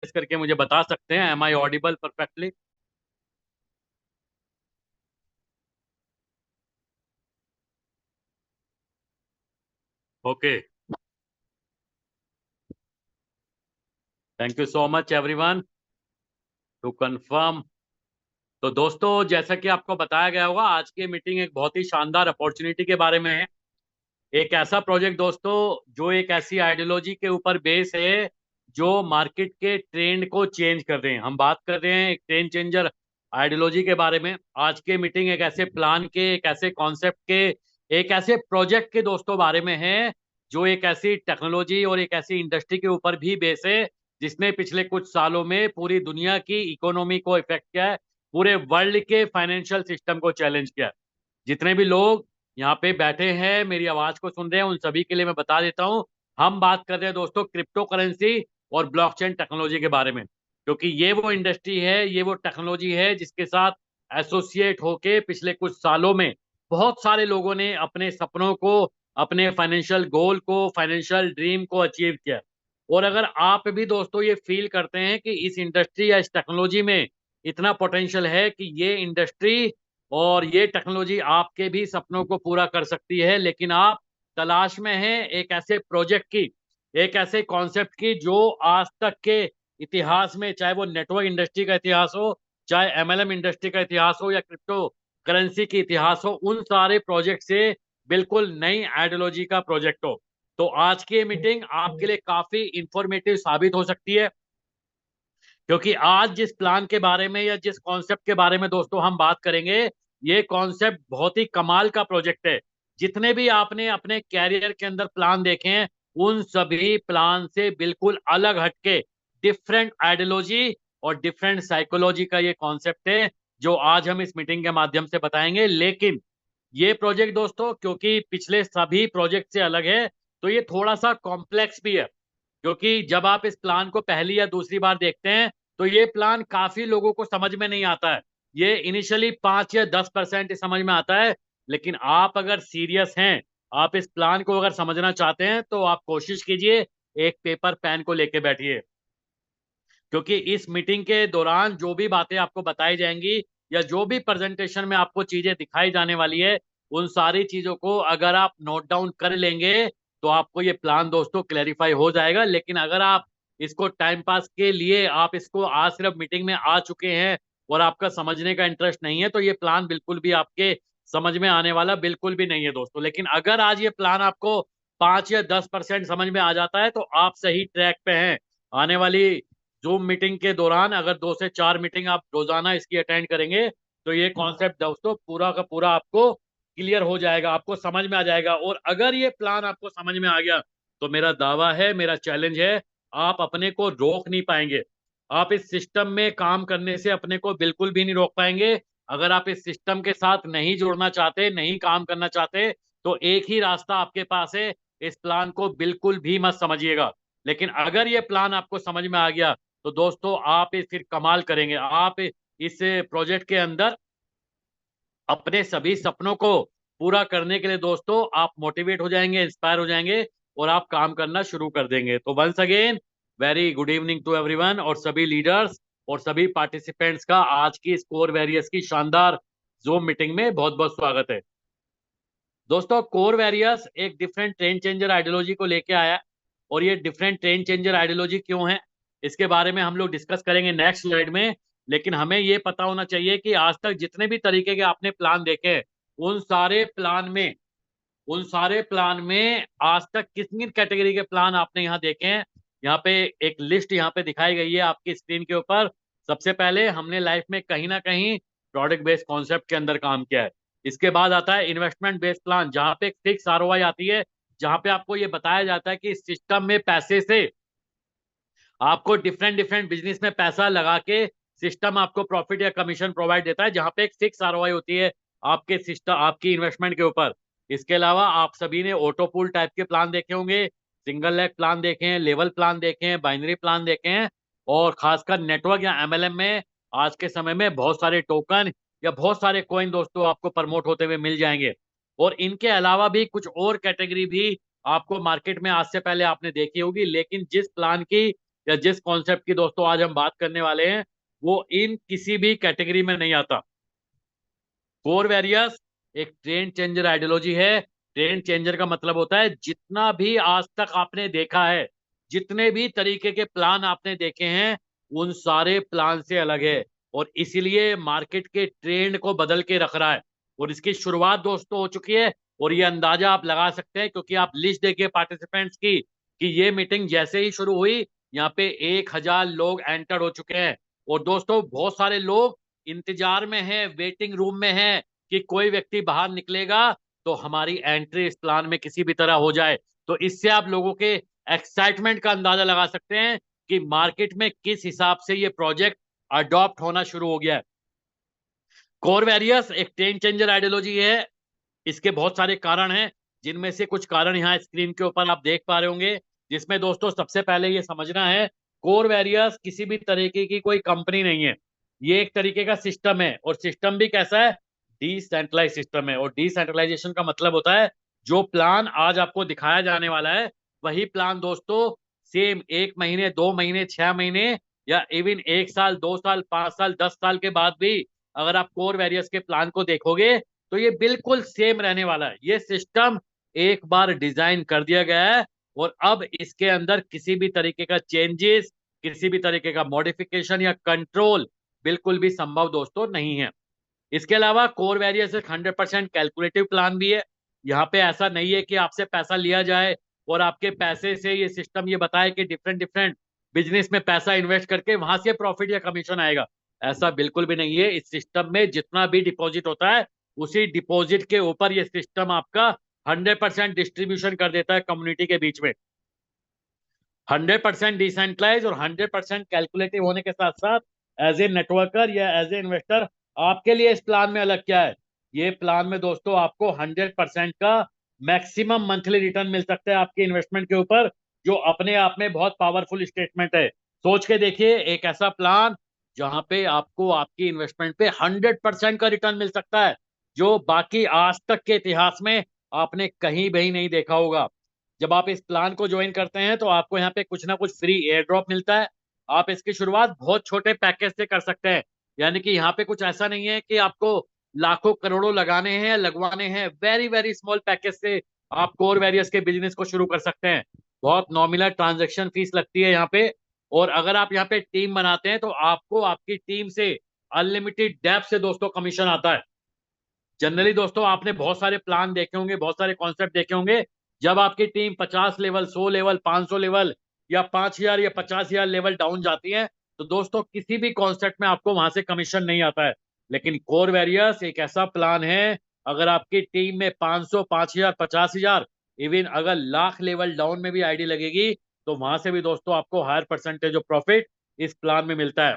करके मुझे बता सकते हैं? Am I audible perfectly? Okay. Thank you so much everyone to confirm. तो दोस्तों, जैसा कि आपको बताया गया होगा, आज की मीटिंग एक बहुत ही शानदार अपॉर्चुनिटी के बारे में है। एक ऐसा प्रोजेक्ट दोस्तों, जो एक ऐसी आइडियोलॉजी के ऊपर बेस है जो मार्केट के ट्रेंड को चेंज कर रहे हैं। हम बात कर रहे हैं एक ट्रेंड चेंजर आइडियोलॉजी के बारे में। आज के मीटिंग एक ऐसे प्लान के, एक ऐसे कॉन्सेप्ट के, एक ऐसे प्रोजेक्ट के दोस्तों बारे में है जो एक ऐसी टेक्नोलॉजी और एक ऐसी इंडस्ट्री के ऊपर भी बेस है जिसने पिछले कुछ सालों में पूरी दुनिया की इकोनॉमी को इफेक्ट किया है, पूरे वर्ल्ड के फाइनेंशियल सिस्टम को चैलेंज किया है। जितने भी लोग यहाँ पे बैठे हैं, मेरी आवाज को सुन रहे हैं, उन सभी के लिए मैं बता देता हूँ, हम बात कर रहे हैं दोस्तों क्रिप्टो करेंसी और ब्लॉकचेन टेक्नोलॉजी के बारे में। क्योंकि ये वो इंडस्ट्री है, ये वो टेक्नोलॉजी है जिसके साथ एसोसिएट होके पिछले कुछ सालों में बहुत सारे लोगों ने अपने सपनों को, अपने फाइनेंशियल गोल को, फाइनेंशियल ड्रीम को अचीव किया। और अगर आप भी दोस्तों ये फील करते हैं कि इस इंडस्ट्री या इस टेक्नोलॉजी में इतना पोटेंशियल है कि ये इंडस्ट्री और ये टेक्नोलॉजी आपके भी सपनों को पूरा कर सकती है, लेकिन आप तलाश में हैं एक ऐसे प्रोजेक्ट की, एक ऐसे कॉन्सेप्ट की जो आज तक के इतिहास में, चाहे वो नेटवर्क इंडस्ट्री का इतिहास हो, चाहे एमएलएम इंडस्ट्री का इतिहास हो, या क्रिप्टो करेंसी की इतिहास हो, उन सारे प्रोजेक्ट से बिल्कुल नई आइडियोलॉजी का प्रोजेक्ट हो। तो आज की मीटिंग आपके लिए काफी इंफॉर्मेटिव साबित हो सकती है, क्योंकि आज जिस प्लान के बारे में या जिस कॉन्सेप्ट के बारे में दोस्तों हम बात करेंगे, ये कॉन्सेप्ट बहुत ही कमाल का प्रोजेक्ट है। जितने भी आपने अपने कैरियर के अंदर प्लान देखे हैं, उन सभी प्लान से बिल्कुल अलग हटके डिफरेंट आइडियोलॉजी और डिफरेंट साइकोलॉजी का ये कॉन्सेप्ट है जो आज हम इस मीटिंग के माध्यम से बताएंगे। लेकिन ये प्रोजेक्ट दोस्तों, क्योंकि पिछले सभी प्रोजेक्ट से अलग है, तो ये थोड़ा सा कॉम्प्लेक्स भी है। क्योंकि जब आप इस प्लान को पहली या दूसरी बार देखते हैं, तो ये प्लान काफी लोगों को समझ में नहीं आता है। ये इनिशियली 5 या 10% समझ में आता है। लेकिन आप अगर सीरियस हैं, आप इस प्लान को अगर समझना चाहते हैं, तो आप कोशिश कीजिए, एक पेपर पेन को लेके बैठिए। क्योंकि इस मीटिंग के दौरान जो भी बातें आपको बताई जाएंगी या जो भी प्रेजेंटेशन में आपको चीजें दिखाई जाने वाली है, उन सारी चीजों को अगर आप नोट डाउन कर लेंगे, तो आपको ये प्लान दोस्तों क्लैरिफाई हो जाएगा। लेकिन अगर आप इसको टाइम पास के लिए, आप इसको आज सिर्फ मीटिंग में आ चुके हैं और आपका समझने का इंटरेस्ट नहीं है, तो ये प्लान बिल्कुल भी आपके समझ में आने वाला बिल्कुल भी नहीं है दोस्तों। लेकिन अगर आज ये प्लान आपको 5 या 10% समझ में आ जाता है, तो आप सही ट्रैक पे हैं। आने वाली जूम मीटिंग के दौरान अगर 2 से 4 मीटिंग आप रोजाना इसकी अटेंड करेंगे, तो ये कॉन्सेप्ट दोस्तों पूरा का पूरा आपको क्लियर हो जाएगा, आपको समझ में आ जाएगा। और अगर ये प्लान आपको समझ में आ गया, तो मेरा दावा है, मेरा चैलेंज है, आप अपने को रोक नहीं पाएंगे। आप इस सिस्टम में काम करने से अपने को बिल्कुल भी नहीं रोक पाएंगे। अगर आप इस सिस्टम के साथ नहीं जुड़ना चाहते, नहीं काम करना चाहते, तो एक ही रास्ता आपके पास है, इस प्लान को बिल्कुल भी मत समझिएगा। लेकिन अगर ये प्लान आपको समझ में आ गया, तो दोस्तों आप फिर कमाल करेंगे। आप इस प्रोजेक्ट के अंदर अपने सभी सपनों को पूरा करने के लिए दोस्तों आप मोटिवेट हो जाएंगे, इंस्पायर हो जाएंगे, और आप काम करना शुरू कर देंगे। तो once again, very good evening to everyone, और सभी लीडर्स और सभी पार्टिसिपेंट्स का आज की कोर वैरियर्स की शानदार जूम मीटिंग में बहुत बहुत स्वागत है। दोस्तों, कोर वैरियर्स एक डिफरेंट ट्रेंड चेंजर आइडियोलॉजी को लेके आया है। और ये डिफरेंट ट्रेंड चेंजर आइडियोलॉजी क्यों है, इसके बारे में हम लोग डिस्कस करेंगे नेक्स्ट स्लाइड में। लेकिन हमें ये पता होना चाहिए कि आज तक जितने भी तरीके के आपने प्लान देखे हैं, उन सारे प्लान में उन सारे प्लान में आज तक कितनी कैटेगरी के प्लान आपने यहाँ देखे हैं। यहाँ पे एक लिस्ट यहाँ पे दिखाई गई है आपकी स्क्रीन के ऊपर। सबसे पहले हमने लाइफ में कहीं ना कहीं प्रोडक्ट बेस्ड कॉन्सेप्ट के अंदर काम किया है। इसके बाद आता है इन्वेस्टमेंट बेस्ड प्लान, जहाँ पे एक फिक्स आरओआई आती है, जहाँ पे आपको ये बताया जाता है कि सिस्टम में पैसे से आपको डिफरेंट डिफरेंट बिजनेस में पैसा लगा के सिस्टम आपको प्रॉफिट या कमीशन प्रोवाइड देता है, जहां पे एक फिक्स आरओआई होती है आपके सिस्टम, आपकी इन्वेस्टमेंट के ऊपर। इसके अलावा आप सभी ने ऑटो पूल टाइप के प्लान देखे होंगे, सिंगल लेग प्लान देखे हैं, लेवल प्लान देखे हैं, बाइनरी प्लान देखे हैं। और खासकर नेटवर्क या एमएलएम में आज के समय में बहुत सारे टोकन या बहुत सारे कॉइन दोस्तों आपको प्रमोट होते हुए मिल जाएंगे। और इनके अलावा भी कुछ और कैटेगरी भी आपको मार्केट में आज से पहले आपने देखी होगी, लेकिन जिस प्लान की या जिस कॉन्सेप्ट की दोस्तों आज हम बात करने वाले हैं वो इन किसी भी कैटेगरी में नहीं आता। कोर वैरियर्स एक ट्रेंड चेंजर आइडियोलॉजी है। ट्रेंड चेंजर का मतलब होता है जितना भी आज तक आपने देखा है, जितने भी तरीके के प्लान आपने देखे हैं, उन सारे प्लान से अलग है और इसीलिए मार्केट के ट्रेंड को बदल के रख रहा है। और इसकी शुरुआत दोस्तों हो चुकी है और ये अंदाजा आप लगा सकते हैं क्योंकि आप लिस्ट देखिए पार्टिसिपेंट्स की कि ये मीटिंग जैसे ही शुरू हुई यहाँ पे 1,000 लोग एंटर हो चुके हैं। और दोस्तों बहुत सारे लोग इंतजार में हैं, वेटिंग रूम में हैं कि कोई व्यक्ति बाहर निकलेगा तो हमारी एंट्री इस प्लान में किसी भी तरह हो जाए। तो इससे आप लोगों के एक्साइटमेंट का अंदाजा लगा सकते हैं कि मार्केट में किस हिसाब से ये प्रोजेक्ट अडॉप्ट होना शुरू हो गया है। कोर वैरियर्स एक ट्रेंड चेंजर आइडियोलॉजी है। इसके बहुत सारे कारण हैं, जिनमें से कुछ कारण यहाँ स्क्रीन के ऊपर आप देख पा रहे होंगे, जिसमें दोस्तों सबसे पहले ये समझना है कोर वैरियर्स किसी भी तरीके की कोई कंपनी नहीं है। ये एक तरीके का सिस्टम है और सिस्टम भी कैसा है, डिसेंट्रलाइज सिस्टम है। और डिसेंट्रलाइजेशन का मतलब होता है जो प्लान आज आपको दिखाया जाने वाला है वही प्लान दोस्तों सेम 1 महीने 2 महीने 6 महीने या इवन 1 साल 2 साल 5 साल 10 साल के बाद भी अगर आप कोर वैरियर्स के प्लान को देखोगे तो ये बिल्कुल सेम रहने वाला है। ये सिस्टम एक बार डिजाइन कर दिया गया है और अब इसके अंदर किसी भी तरीके का चेंजेस, किसी भी तरीके का मॉडिफिकेशन या कंट्रोल बिल्कुल भी संभव दोस्तों नहीं है। इसके अलावा कोर वैरियर्स एक 100% कैलकुलेटिव प्लान भी है। यहाँ पे ऐसा नहीं है कि आपसे पैसा लिया जाए और आपके पैसे से ये सिस्टम ये बताए कि डिफरेंट डिफरेंट बिजनेस में पैसा इन्वेस्ट करके वहां से प्रॉफिट या कमीशन आएगा। ऐसा बिल्कुल भी नहीं है। इस सिस्टम में जितना भी डिपॉजिट होता है उसी डिपॉजिट के ऊपर ये सिस्टम आपका 100% डिस्ट्रीब्यूशन कर देता है कम्युनिटी के बीच में। 100% डिसेंट्रलाइज और 100% कैलकुलेटिव होने के साथ साथ एज ए नेटवर्कर या एज ए इन्वेस्टर आपके लिए इस प्लान में अलग क्या है, ये प्लान में दोस्तों आपको 100% का मैक्सिमम मंथली रिटर्न मिल सकता है आपके इन्वेस्टमेंट के ऊपर, जो अपने आप में बहुत पावरफुल स्टेटमेंट है। सोच के देखिए एक ऐसा प्लान जहां पे आपको आपकी इन्वेस्टमेंट पे 100% का रिटर्न मिल सकता है, जो बाकी आज तक के इतिहास में आपने कहीं भी नहीं देखा होगा। जब आप इस प्लान को ज्वाइन करते हैं तो आपको यहाँ पे कुछ ना कुछ फ्री एयर ड्रॉप मिलता है। आप इसकी शुरुआत बहुत छोटे पैकेज से कर सकते हैं, यानी कि यहाँ पे कुछ ऐसा नहीं है कि आपको लाखों करोड़ों लगाने हैं लगवाने हैं। वेरी वेरी स्मॉल पैकेज से आप कोर वैरियर्स के बिजनेस को शुरू कर सकते हैं। बहुत नॉमिनल ट्रांजेक्शन फीस लगती है यहाँ पे। और अगर आप यहाँ पे टीम बनाते हैं तो आपको आपकी टीम से अनलिमिटेड डेप्थ से दोस्तों कमीशन आता है। जनरली दोस्तों आपने बहुत सारे प्लान देखे होंगे, बहुत सारे कॉन्सेप्ट देखे होंगे। जब आपकी टीम 50 लेवल 100 लेवल 500 लेवल या 5,000 या 50,000 लेवल डाउन जाती है तो दोस्तों किसी भी कॉन्सेप्ट में आपको वहां से कमीशन नहीं आता है। लेकिन कोर वैरियर्स एक ऐसा प्लान है, अगर आपकी टीम में 500 5,000 50,000 इवन अगर लाख लेवल डाउन में भी आईडी लगेगी तो वहां से भी दोस्तों आपको हायर परसेंटेज ऑफ प्रॉफिट इस प्लान में मिलता है।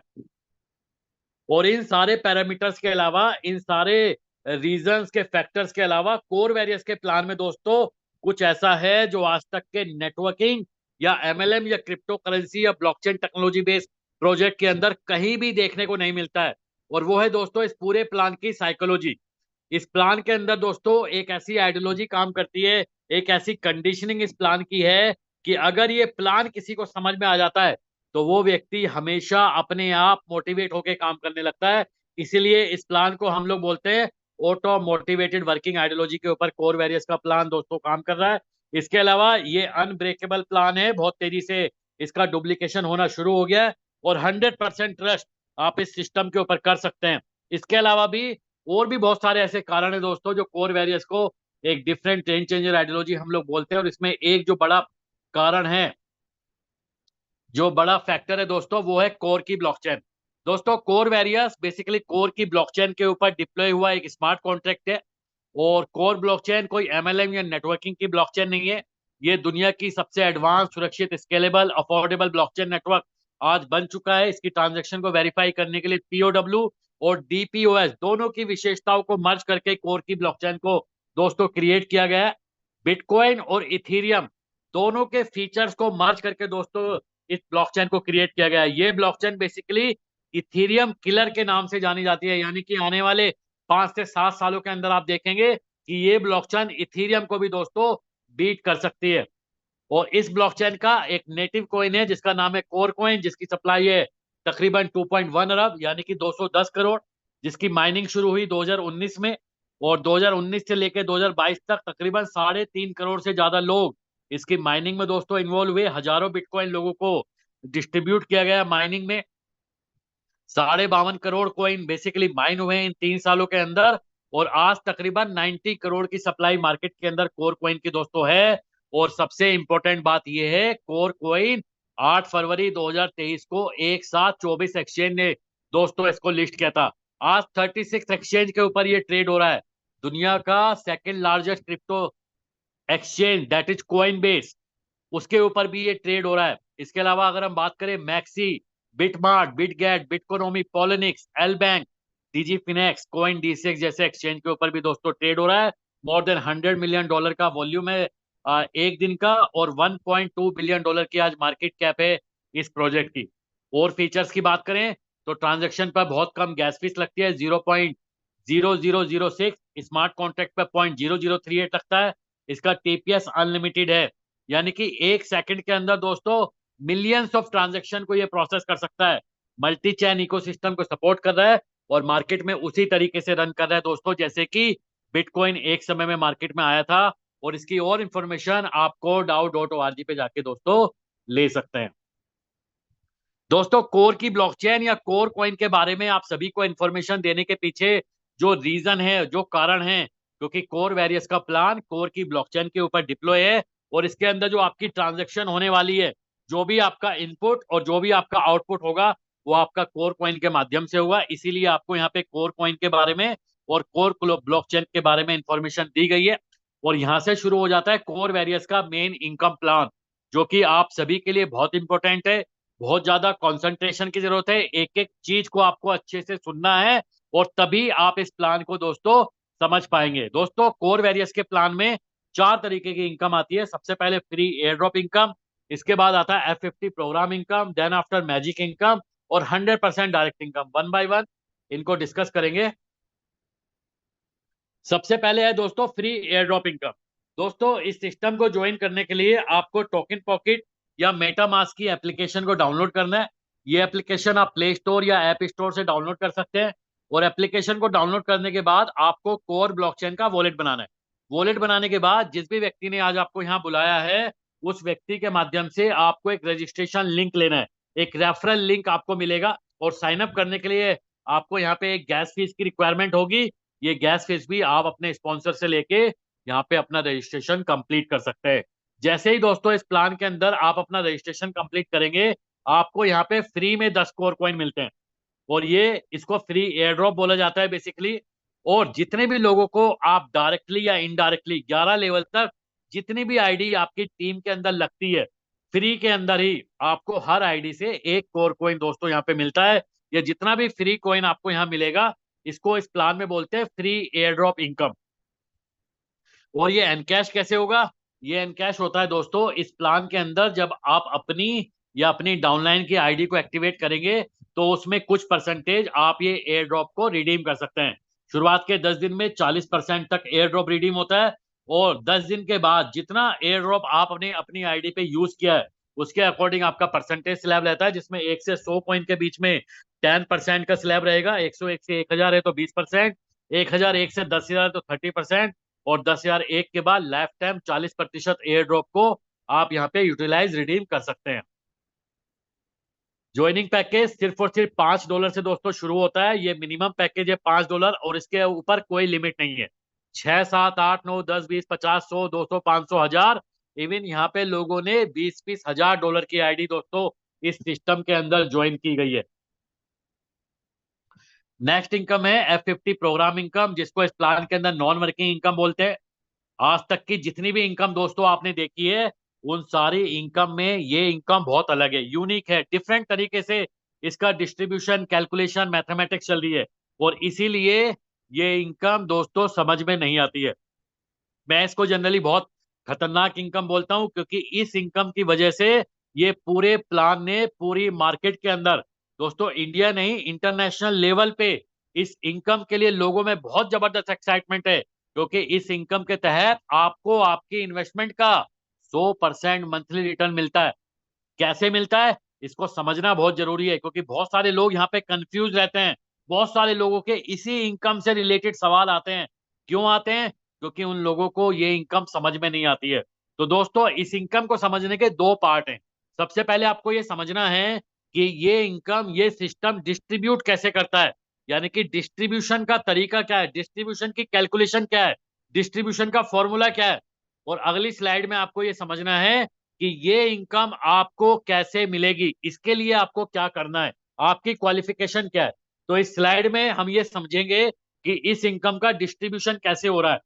और इन सारे पैरामीटर्स के अलावा, इन सारे रीजंस के फैक्टर्स के अलावा कोर वैरियर्स के प्लान में दोस्तों कुछ ऐसा है जो आज तक के नेटवर्किंग या एमएलएम या क्रिप्टो करेंसी या ब्लॉकचेन टेक्नोलॉजी बेस्ड प्रोजेक्ट के अंदर कहीं भी देखने को नहीं मिलता है। और वो है दोस्तों इस पूरे प्लान की साइकोलॉजी। इस प्लान के अंदर दोस्तों एक ऐसी आइडियोलॉजी काम करती है, एक ऐसी कंडीशनिंग इस प्लान की है कि अगर ये प्लान किसी को समझ में आ जाता है तो वो व्यक्ति हमेशा अपने आप मोटिवेट होकर काम करने लगता है। इसीलिए इस प्लान को हम लोग बोलते हैं ऑटो मोटिवेटेड वर्किंग आइडियोलॉजी के ऊपर कोर वैरियर्स का प्लान दोस्तों काम कर रहा है। इसके अलावा ये अनब्रेकेबल प्लान है, बहुत तेजी से इसका डुप्लीकेशन होना शुरू हो गया है और 100% ट्रस्ट आप इस सिस्टम के ऊपर कर सकते हैं। इसके अलावा भी और भी बहुत सारे ऐसे कारण है दोस्तों जो कोर वैरियर्स को एक डिफरेंट ट्रेंड चेंजर आइडियोलॉजी हम लोग बोलते हैं। और इसमें एक जो बड़ा कारण है, जो बड़ा फैक्टर है दोस्तों, वो है कोर की ब्लॉकचेन। दोस्तों कोर वैरियर्स बेसिकली कोर की ब्लॉकचेन के ऊपर डिप्लॉय हुआ एक स्मार्ट कॉन्ट्रैक्ट है। और कोर ब्लॉकचेन कोई एमएलएम या नेटवर्किंग की ब्लॉकचेन नहीं है। ये दुनिया की सबसे एडवांस सुरक्षित स्केलेबल अफोर्डेबल ब्लॉकचेन नेटवर्क आज बन चुका है। इसकी ट्रांजेक्शन को वेरीफाई करने के लिए पीओडब्ल्यू और डीपीओएस दोनों की विशेषताओं को मर्ज करके कोर की ब्लॉकचेन को दोस्तों क्रिएट किया गया है। बिटकॉइन और इथीरियम दोनों के फीचर्स को मर्ज करके दोस्तों इस ब्लॉकचेन को क्रिएट किया गया है। ये ब्लॉकचेन बेसिकली इथीरियम किलर के नाम से जानी जाती है, यानी कि आने वाले 5 से 7 सालों के अंदर आप देखेंगे कि ये ब्लॉकचेन इथीरियम को भी दोस्तों बीट कर सकती है। और इस ब्लॉकचेन का एक नेटिव कॉइन है जिसका नाम है कोर कॉइन, जिसकी सप्लाई है तकरीबन 2.1 अरब यानी कि 210 करोड़, जिसकी माइनिंग शुरू हुई 2019 में। और 2019 से लेकर 2022 तक तकरीबन 3.5 करोड़ से ज्यादा लोग इसकी माइनिंग में दोस्तों इन्वॉल्व हुए। हजारों बिटकॉइन लोगों को डिस्ट्रीब्यूट किया गया माइनिंग में। 52.5 करोड़ कॉइन बेसिकली माइन हुए हैं इन 3 सालों के अंदर। और आज तकरीबन 90 करोड़ की सप्लाई मार्केट के अंदर कोर कॉइन की दोस्तों है। और सबसे इंपॉर्टेंट बात यह है, कोर कॉइन 8 फरवरी 2023 को एक साथ 24 एक्सचेंज ने दोस्तों इसको लिस्ट किया था। आज 36 एक्सचेंज के ऊपर ये ट्रेड हो रहा है। दुनिया का second largest crypto exchange that is coin base, उसके ऊपर भी ये ट्रेड हो रहा है। इसके अलावा अगर हम बात करें MEXC, BitMart, Bitget, Biconomy, Poloniex, LBank, DigiFinex, CoinDCX जैसे एक्सचेंज के ऊपर भी दोस्तों ट्रेड हो रहा है। मोर देन $100 मिलियन का वॉल्यूम है एक दिन का, और $1.2 बिलियन की आज मार्केट कैप है इस प्रोजेक्ट की। और फीचर्स की बात करें तो ट्रांजेक्शन पर बहुत कम गैस फीस लगती है, 0.0006। स्मार्ट कॉन्ट्रैक्ट पर 0.0038 लगता है। इसका टीपीएस अनलिमिटेड है, यानी कि एक सेकंड के अंदर दोस्तों मिलियंस ऑफ ट्रांजैक्शन को ये प्रोसेस कर सकता है। मल्टी चैन इकोसिस्टम को सपोर्ट कर रहा है और मार्केट में उसी तरीके से रन कर रहा है दोस्तों जैसे कि बिटकॉइन एक समय में मार्केट में आया था। और इसकी और इंफॉर्मेशन आपको DAO.org पे जाके दोस्तों ले सकते हैं। दोस्तों कोर की ब्लॉकचेन या कोर कॉइन के बारे में आप सभी को इंफॉर्मेशन देने के पीछे जो रीजन है, जो कारण है, क्योंकि कोर वेरियस का प्लान कोर की ब्लॉकचेन के ऊपर डिप्लॉय है। और इसके अंदर जो आपकी ट्रांजैक्शन होने वाली है, जो भी आपका इनपुट और जो भी आपका आउटपुट होगा, वो आपका कोर कॉइन के माध्यम से होगा। इसीलिए आपको यहाँ पे कोर कॉइन के बारे में और कोर ब्लॉकचेन के बारे में इंफॉर्मेशन दी गई है। और यहाँ से शुरू हो जाता है कोर वेरियस का मेन इनकम प्लान, जो कि आप सभी के लिए बहुत इंपॉर्टेंट है। बहुत ज्यादा कंसंट्रेशन की जरूरत है, एक एक चीज को आपको अच्छे से सुनना है, और तभी आप इस प्लान को दोस्तों समझ पाएंगे। दोस्तों कोर वेरियस के प्लान में 4 तरीके की इनकम आती है। सबसे पहले फ्री एयर ड्रॉप इनकम, इसके बाद आता है F50 programme income, then after magic income, और 100% direct income. One by one इनको डिस्कस करेंगे। सबसे पहले है दोस्तों फ्री एयर ड्रॉप इनकम। दोस्तों इस सिस्टम को ज्वाइन करने के लिए आपको टोकन पॉकेट या मेटामास्क की एप्लीकेशन को डाउनलोड करना है। ये एप्लीकेशन आप प्ले स्टोर या ऐप स्टोर से डाउनलोड कर सकते हैं। और एप्लीकेशन को डाउनलोड करने के बाद आपको कोर ब्लॉकचेन का वॉलेट बनाना है। वॉलेट बनाने के बाद जिस भी व्यक्ति ने आज आपको यहाँ बुलाया है, उस व्यक्ति के माध्यम से आपको एक रजिस्ट्रेशन लिंक लेना है। एक रेफरल लिंक आपको मिलेगा, और साइन अप करने के लिए आपको यहाँ पे एक गैस फीस की रिक्वायरमेंट होगी। ये गैस फीस भी आप अपने स्पॉन्सर से लेके यहाँ पे अपना रजिस्ट्रेशन कंप्लीट कर सकते हैं। जैसे ही दोस्तों इस प्लान के अंदर आप अपना रजिस्ट्रेशन कंप्लीट करेंगे, आपको यहाँ पे फ्री में 10 कोर कॉइन मिलते हैं। और ये इसको फ्री एयर ड्रॉप बोला जाता है बेसिकली। और जितने भी लोगों को आप डायरेक्टली या इनडायरेक्टली 11 लेवल तक जितनी भी आईडी आपकी टीम के अंदर लगती है, फ्री के अंदर ही आपको हर आईडी से एक कोर कॉइन दोस्तों यहाँ पे मिलता है। ये जितना भी फ्री कॉइन आपको यहाँ मिलेगा, इसको इस प्लान में बोलते हैं फ्री एयर ड्रॉप इनकम। और ये एनकैश कैसे होगा? ये एनकैश होता है दोस्तों इस प्लान के अंदर, जब आप अपनी या अपनी डाउनलाइन की आईडी को एक्टिवेट करेंगे, तो उसमें कुछ परसेंटेज आप ये एयर ड्रॉप को रिडीम कर सकते हैं। शुरुआत के 10 दिन में 40% तक एयर ड्रॉप रिडीम होता है। और 10 दिन के बाद जितना एयर ड्रॉप आपने अपनी आईडी पे यूज किया है, उसके अकॉर्डिंग आपका परसेंटेज स्लैब रहता है, जिसमें 1 से 100 कॉइन के बीच में 10% का स्लैब रहेगा। 101 से 1000 है तो 20%, 1001 से 10,000 तो 30%, और 10,001 के बाद लाइफ टाइम 40% एयर ड्रॉप को आप यहाँ पे यूटिलाइज रिडीम कर सकते हैं। ज्वाइनिंग पैकेज सिर्फ और सिर्फ $5 से दोस्तों शुरू होता है। ये मिनिमम पैकेज है $5, और इसके ऊपर कोई लिमिट नहीं है। 6, 7, 8, 9, 10, 20, 50, 100, 200, 500, 1000, इवन यहाँ पे लोगों ने 20-20 हजार डॉलर की आईडी दोस्तों इस सिस्टम के अंदर ज्वाइन की गई है। नेक्स्ट इनकम है F50 प्रोग्राम इनकम, जिसको इस प्लान के अंदर नॉन वर्किंग इनकम बोलते हैं। आज तक की जितनी भी इनकम दोस्तों आपने देखी है, उन सारी इनकम में ये इनकम बहुत अलग है, यूनिक है, डिफरेंट तरीके से इसका डिस्ट्रीब्यूशन, कैलकुलेशन, मैथमेटिक्स चल रही है। और इसीलिए ये इनकम दोस्तों समझ में नहीं आती है। मैं इसको जनरली बहुत खतरनाक इनकम बोलता हूं, क्योंकि इस इनकम की वजह से ये पूरे प्लान ने पूरी मार्केट के अंदर दोस्तों, इंडिया नहीं इंटरनेशनल लेवल पे इस इनकम के लिए लोगों में बहुत जबरदस्त एक्साइटमेंट है। क्योंकि इस इनकम के तहत आपको आपकी इन्वेस्टमेंट का 100% मंथली रिटर्न मिलता है। कैसे मिलता है इसको समझना बहुत जरूरी है, क्योंकि बहुत सारे लोग यहाँ पे कंफ्यूज रहते हैं। बहुत सारे लोगों के इसी इनकम से रिलेटेड सवाल आते हैं। क्यों आते हैं? क्योंकि उन लोगों को ये इनकम समझ में नहीं आती है। तो दोस्तों, इस इनकम को समझने के दो पार्ट हैं। सबसे पहले आपको ये समझना है कि ये इनकम, ये सिस्टम डिस्ट्रीब्यूट कैसे करता है, यानी कि डिस्ट्रीब्यूशन का तरीका क्या है, डिस्ट्रीब्यूशन की कैलकुलेशन क्या है, डिस्ट्रीब्यूशन का फॉर्मूला क्या है। और अगली स्लाइड में आपको ये समझना है कि ये इनकम आपको कैसे मिलेगी, इसके लिए आपको क्या करना है, आपकी क्वालिफिकेशन क्या है। तो इस स्लाइड में हम ये समझेंगे कि इस इनकम का डिस्ट्रीब्यूशन कैसे हो रहा है।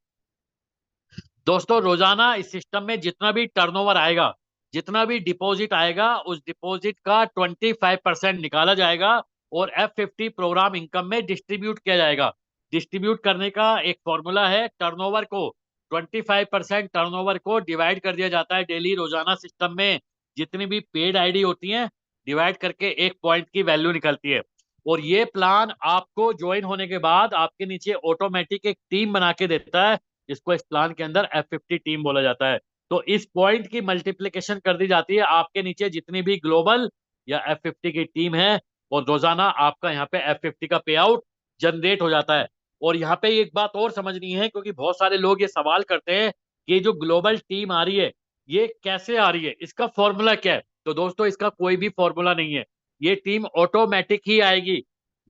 दोस्तों, रोजाना इस सिस्टम में जितना भी टर्नओवर आएगा, जितना भी डिपॉजिट आएगा, उस डिपॉजिट का 25% निकाला जाएगा और F50 प्रोग्राम इनकम में डिस्ट्रीब्यूट किया जाएगा। डिस्ट्रीब्यूट करने का एक फॉर्मूला है, टर्नओवर को 25% टर्नओवर को डिवाइड कर दिया जाता है डेली, रोजाना सिस्टम में जितनी भी पेड आईडी होती हैं, डिवाइड करके एक पॉइंट की वैल्यू निकलती है। और ये प्लान आपको ज्वाइन होने के बाद आपके नीचे ऑटोमेटिक एक टीम बना के देता है, जिसको इस प्लान के अंदर F50 टीम बोला जाता है। तो इस पॉइंट की मल्टीप्लिकेशन कर दी जाती है आपके नीचे जितनी भी ग्लोबल या F50 की टीम है, और रोजाना आपका यहाँ पे F50 का पे आउट जनरेट हो जाता है। और यहाँ पे एक बात और समझनी है, क्योंकि बहुत सारे लोग ये सवाल करते हैं कि जो ग्लोबल टीम आ रही है ये कैसे आ रही है, इसका फॉर्मूला क्या है। तो दोस्तों, इसका कोई भी फॉर्मूला नहीं है, ये टीम ऑटोमेटिक ही आएगी।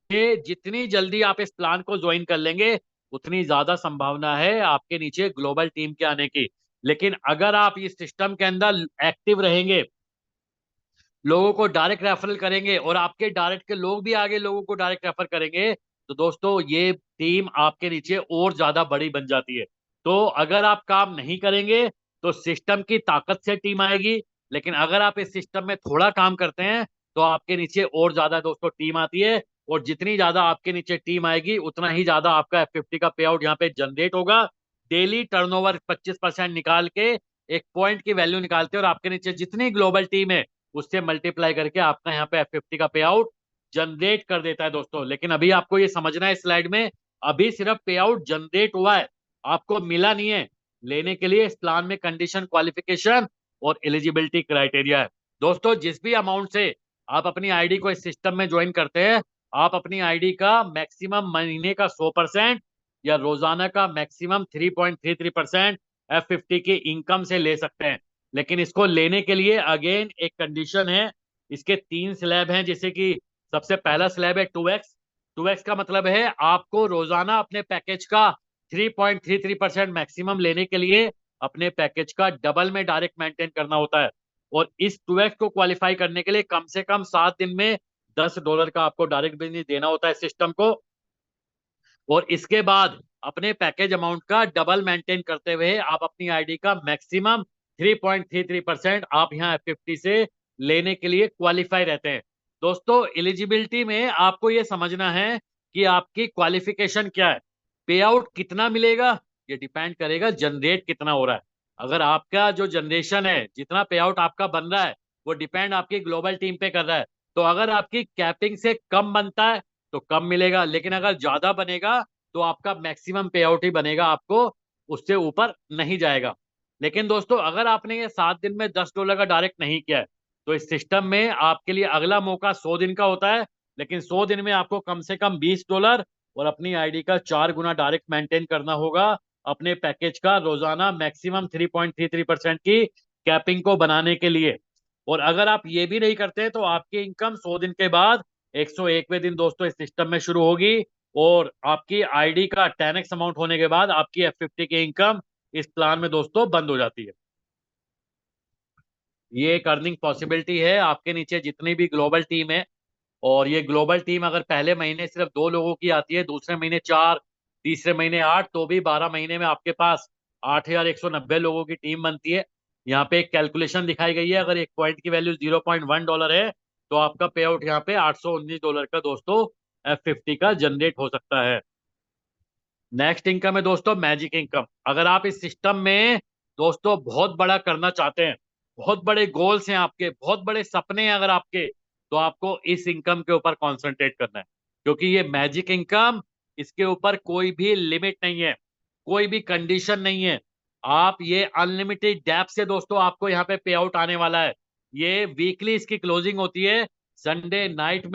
ये जितनी जल्दी आप इस प्लान को ज्वाइन कर लेंगे, उतनी ज्यादा संभावना है आपके नीचे ग्लोबल टीम के आने की। लेकिन अगर आप इस सिस्टम के अंदर एक्टिव रहेंगे, लोगों को डायरेक्ट रेफरल करेंगे और आपके डायरेक्ट के लोग भी आगे लोगों को डायरेक्ट रेफर करेंगे, तो दोस्तों ये टीम आपके नीचे और ज्यादा बड़ी बन जाती है। तो अगर आप काम नहीं करेंगे तो सिस्टम की ताकत से टीम आएगी, लेकिन अगर आप इस सिस्टम में थोड़ा काम करते हैं तो आपके नीचे और ज्यादा दोस्तों टीम आती है। और जितनी ज्यादा आपके नीचे टीम आएगी, उतना ही ज्यादा आपका F50 का पे आउट यहाँ पे जनरेट होगा। डेली टर्नओवर 25% निकाल के एक पॉइंट की वैल्यू निकालते हैं, और आपके नीचे जितनी ग्लोबल टीम है उससे मल्टीप्लाई करके आपका यहाँ पे F50 का पे आउट जनरेट कर देता है दोस्तों। लेकिन अभी आपको ये समझना है, स्लाइड में अभी सिर्फ पे आउट जनरेट हुआ है, आपको मिला नहीं है। लेने के लिए इस प्लान में कंडीशन, क्वालिफिकेशन और एलिजिबिलिटी क्राइटेरिया है। दोस्तों, जिस भी अमाउंट से आप अपनी आईडी को इस सिस्टम में ज्वाइन करते हैं, आप अपनी आईडी का मैक्सिमम महीने का 100% या रोजाना का मैक्सिमम 3.33% F50 की इनकम से ले सकते हैं। लेकिन इसको लेने के लिए अगेन एक कंडीशन है। इसके 3 स्लैब हैं, जैसे कि सबसे पहला स्लैब है 2x। 2x का मतलब है आपको रोजाना अपने पैकेज का 3.33% मैक्सिमम लेने के लिए अपने पैकेज का डबल में डायरेक्ट मेंटेन करना होता है। और इस 2x को क्वालिफाई करने के लिए कम से कम 7 दिन में $10 का आपको डायरेक्ट बेनिफिट देना होता है सिस्टम को। और इसके बाद अपने पैकेज अमाउंट का डबल मेंटेन करते हुए आप अपनी आईडी का मैक्सिमम 3.33% आप यहाँ F50 से लेने के लिए क्वालिफाई रहते हैं। दोस्तों, एलिजिबिलिटी में आपको ये समझना है कि आपकी क्वालिफिकेशन क्या है। पे आउट कितना मिलेगा ये डिपेंड करेगा जनरेट कितना हो रहा है। अगर आपका जो जनरेशन है, जितना पे आउट आपका बन रहा है, वो डिपेंड आपकी ग्लोबल टीम पे कर रहा है। तो अगर आपकी कैपिंग से कम बनता है तो कम मिलेगा, लेकिन अगर ज्यादा बनेगा तो आपका मैक्सिमम पे आउट ही बनेगा, आपको उससे ऊपर नहीं जाएगा। लेकिन दोस्तों, अगर आपने ये 7 दिन में $10 का डायरेक्ट नहीं किया है, तो इस सिस्टम में आपके लिए अगला मौका 100 दिन का होता है। लेकिन 100 दिन में आपको कम से कम $20 और अपनी आईडी का 4 गुना डायरेक्ट मेंटेन करना होगा, अपने पैकेज का रोजाना मैक्सिमम 3.33% की कैपिंग को बनाने के लिए। और अगर आप ये भी नहीं करते तो आपकी इनकम 100 दिन के बाद 101वें दिन दोस्तों इस सिस्टम में शुरू होगी, और आपकी आईडी का 10x अमाउंट होने के बाद आपकी F50 की इनकम इस प्लान में दोस्तों बंद हो जाती है। ये एक अर्निंग पॉसिबिलिटी है आपके नीचे जितनी भी ग्लोबल टीम है। और ये ग्लोबल टीम अगर पहले महीने सिर्फ 2 लोगों की आती है, दूसरे महीने 4, तीसरे महीने 8, तो भी 12 महीने में आपके पास 8,190 लोगों की टीम बनती है। यहाँ पे एक कैलकुलेशन दिखाई गई है, अगर एक पॉइंट की वैल्यू $0.1 है तो आपका पे आउट यहाँ पे $819 का दोस्तों F50 का जनरेट हो सकता है। नेक्स्ट इनकम है दोस्तों मैजिक इनकम। अगर आप इस सिस्टम में दोस्तों बहुत बड़ा करना चाहते हैं, बहुत बड़े गोल्स हैं आपके, बहुत बड़े सपने हैं अगर आपके, तो आपको इस इनकम के ऊपर कॉन्सेंट्रेट करना है। क्योंकि ये मैजिक इनकम, इसके ऊपर कोई भी लिमिट नहीं है, कोई भी कंडीशन नहीं है। आप ये अनलिमिटेड डेप से दोस्तों आपको यहाँ पे पे आउट आने वाला है। ये वीकली इसकी क्लोजिंग होती है संडे नाइट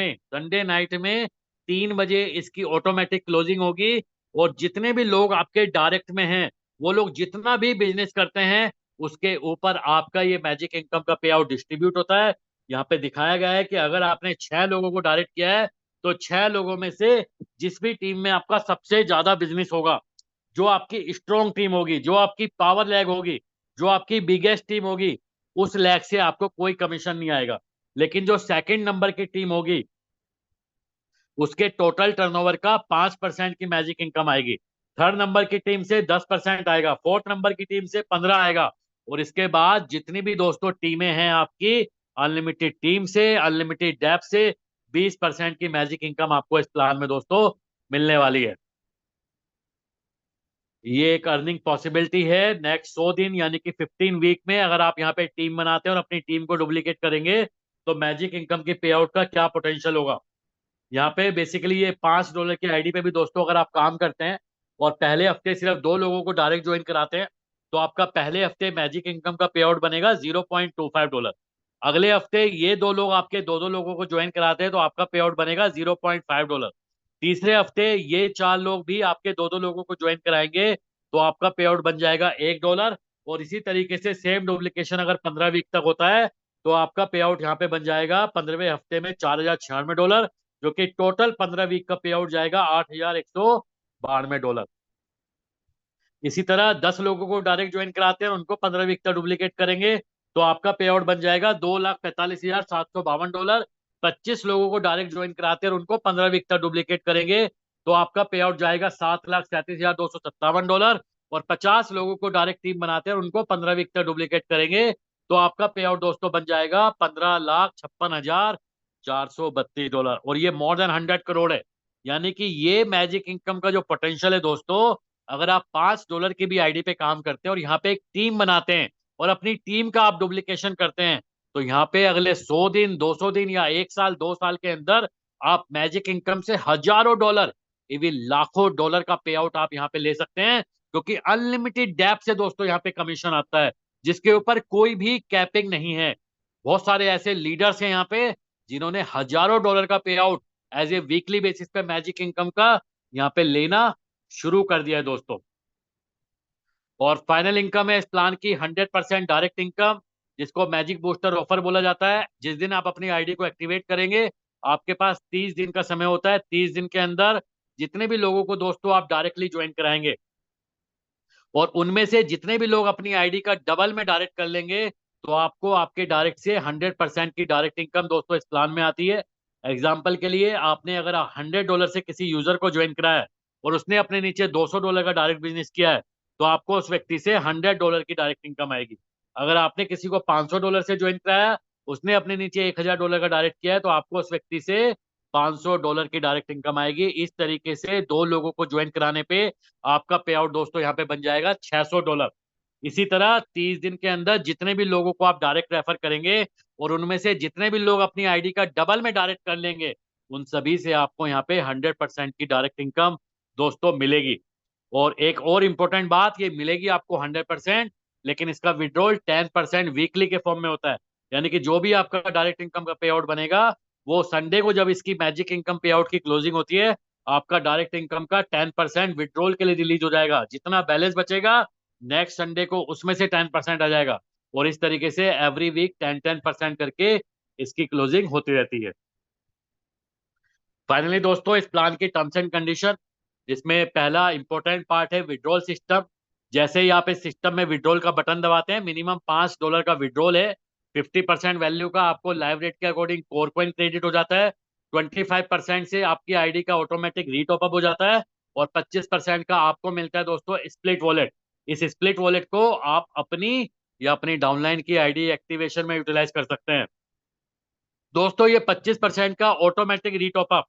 में 3 बजे इसकी ऑटोमेटिक क्लोजिंग होगी। और जितने भी लोग आपके डायरेक्ट में हैं, वो लोग जितना भी बिजनेस करते हैं, उसके ऊपर आपका ये मैजिक इनकम का पे आउट डिस्ट्रीब्यूट होता है। यहाँ पे दिखाया गया है कि अगर आपने 6 लोगों को डायरेक्ट किया है, तो 6 लोगों में से जिस भी टीम में आपका सबसे ज्यादा बिजनेस होगा, जो आपकी स्ट्रॉन्ग टीम होगी, जो आपकी पावर लैग होगी, जो आपकी बिगेस्ट टीम होगी, उस लैग से आपको कोई कमीशन नहीं आएगा। लेकिन जो सेकंड नंबर की टीम होगी, उसके टोटल टर्नओवर का 5% की मैजिक इनकम आएगी। थर्ड नंबर की टीम से 10% आएगा, फोर्थ नंबर की टीम से 15 आएगा। और इसके बाद जितनी भी दोस्तों टीमें हैं आपकी, अनलिमिटेड टीम से, अनलिमिटेड डेप से 20% की मैजिक इनकम आपको इस प्लान में दोस्तों मिलने वाली है। ये एक अर्निंग पॉसिबिलिटी है नेक्स्ट 100 दिन, यानी कि 15 वीक में। अगर आप यहाँ पे टीम बनाते हैं और अपनी टीम को डुप्लीकेट करेंगे, तो मैजिक इनकम के पे आउट का क्या पोटेंशियल होगा। यहाँ पे बेसिकली ये $5 की आईडी पे भी दोस्तों अगर आप काम करते हैं और पहले हफ्ते सिर्फ 2 लोगों को डायरेक्ट ज्वाइन कराते हैं, तो आपका पहले हफ्ते मैजिक इनकम का पे आउट बनेगा $0.25। अगले हफ्ते ये 2 लोग आपके 2 2 लोगों को ज्वाइन कराते हैं, तो आपका पे आउट बनेगा $0.5। तीसरे हफ्ते ये 4 लोग भी आपके 2 2 लोगों को ज्वाइन कराएंगे, तो आपका पे आउट बन जाएगा $1। और इसी तरीके से सेम डुप्लीकेशन अगर 15 वीक तक होता है, तो आपका पे आउट यहाँ पे बन जाएगा 15वें हफ्ते में $4096, जो कि टोटल 15 वीक का पे आउट जाएगा $8192। इसी तरह 10 लोगों को डायरेक्ट ज्वाइन कराते हैं और उनको 15 वीक तक डुप्लीकेट करेंगे, तो आपका पे आउट बन जाएगा $2,45,752। 25 लोगों को डायरेक्ट ज्वाइन कराते हैं और उनको 15 वीक तक डुप्लीकेट करेंगे, तो आपका पे आउट जाएगा $7,37,257। और 50 लोगों को डायरेक्ट टीम बनाते हैं और उनको 15 वीक तक डुप्लीकेट करेंगे, तो आपका पे आउट दोस्तों बन जाएगा $15,56,432। और ये मोर देन 100 करोड़ है। यानी कि ये मैजिक इनकम का जो पोटेंशियल है दोस्तों, अगर आप $5 की भी आईडी पे काम करते हैं और यहाँ पे एक टीम बनाते हैं और अपनी टीम का आप डुप्लीकेशन करते हैं, तो यहाँ पे अगले 100 दिन, 200 दिन या 1 साल, 2 साल के अंदर आप मैजिक इनकम से हजारों डॉलर, इवन लाखों डॉलर का पे आउट आप यहाँ पे ले सकते हैं। क्योंकि अनलिमिटेड डेप से दोस्तों यहाँ पे कमीशन आता है, जिसके ऊपर कोई भी कैपिंग नहीं है। बहुत सारे ऐसे लीडर्स हैं यहाँ पे जिन्होंने हजारों डॉलर का payout as a weekly basis पे मैजिक इनकम का यहाँ पे लेना शुरू कर दिया है दोस्तों। और फाइनल इनकम है इस प्लान की 100% डायरेक्ट इनकम, जिसको मैजिक बूस्टर ऑफर बोला जाता है। जिस दिन आप अपनी आईडी को एक्टिवेट करेंगे, आपके पास 30 दिन का समय होता है। 30 दिन के अंदर जितने भी लोगों को दोस्तों आप डायरेक्टली ज्वाइन कराएंगे, और उनमें से जितने भी लोग अपनी आईडी का डबल में डायरेक्ट कर लेंगे, तो आपको आपके डायरेक्ट से 100% की डायरेक्ट इनकम दोस्तों इस प्लान में आती है। एग्जाम्पल के लिए, आपने अगर $100 से किसी यूजर को ज्वाइन कराया है और उसने अपने नीचे $200 का डायरेक्ट बिजनेस किया है, तो आपको उस व्यक्ति से $100 की डायरेक्ट इनकम आएगी। अगर आपने किसी को $500 से ज्वाइन कराया, उसने अपने नीचे $1000 का डायरेक्ट किया है, तो आपको उस व्यक्ति से $500 की डायरेक्ट इनकम आएगी। इस तरीके से 2 लोगों को ज्वाइन कराने पे आपका पे आउट दोस्तों यहाँ पे बन जाएगा $600। इसी तरह 30 दिन के अंदर जितने भी लोगों को आप डायरेक्ट रेफर करेंगे और उनमें से जितने भी लोग अपनी आईडी का डबल में डायरेक्ट कर लेंगे, उन सभी से आपको यहाँ पे 100% की डायरेक्ट इनकम दोस्तों मिलेगी। और एक और इम्पोर्टेंट बात, ये मिलेगी आपको 100%, लेकिन इसका विड्रॉल 10% वीकली के फॉर्म में होता है। यानी कि जो भी आपका डायरेक्ट इनकम का पे आउट बनेगा, वो संडे को जब इसकी मैजिक इनकम पे आउट की क्लोजिंग होती है, आपका डायरेक्ट इनकम का 10% विड्रॉल के लिए रिलीज हो जाएगा। जितना बैलेंस बचेगा नेक्स्ट संडे को, उसमें से 10% आ जाएगा। और इस तरीके से एवरी वीक 10% करके इसकी क्लोजिंग होती रहती है। फाइनली दोस्तों, इस प्लान की टर्म्स एंड कंडीशन, जिसमें पहला इंपॉर्टेंट पार्ट है विड्रॉल सिस्टम। जैसे ही आप इस सिस्टम में विड्रॉल का बटन दबाते हैं, मिनिमम $5 का विड्रॉल है। 50% वैल्यू का आपको लाइव रेट के अकॉर्डिंग कोर कॉइन क्रेडिट हो जाता है। 25% से आपकी आईडी का ऑटोमेटिक रीटॉपअप हो जाता है। और 25% का आपको मिलता है दोस्तों स्प्लिट वॉलेट। इस स्प्लिट वॉलेट को आप अपनी या अपनी डाउनलाइन की आईडी एक्टिवेशन में यूटिलाइज कर सकते हैं। दोस्तों, ये 25% का ऑटोमेटिक रीटॉपअप,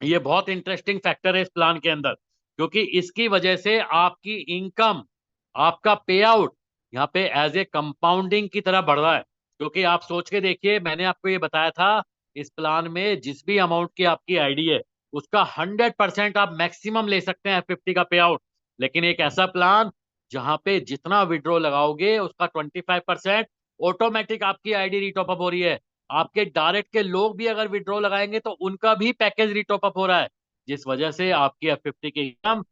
ये बहुत इंटरेस्टिंग फैक्टर है इस प्लान के अंदर, क्योंकि इसकी वजह से आपकी इनकम, आपका पे आउट यहाँ पे एज ए कंपाउंडिंग की तरह बढ़ रहा है। क्योंकि आप सोच के देखिए, मैंने आपको ये बताया था, इस प्लान में जिस भी अमाउंट की आपकी आईडी है, उसका 100% आप मैक्सिमम ले सकते हैं 50 का पे आउट। लेकिन एक ऐसा प्लान जहां पे जितना विड्रॉ लगाओगे उसका 25% ऑटोमेटिक आपकी आईडी रिटॉप अप हो रही है। आपके डायरेक्ट के लोग भी अगर विड्रॉ लगाएंगे तो उनका भी पैकेज रिटॉप अप हो रहा है, जिस वजह से आपकी F50 की इनकम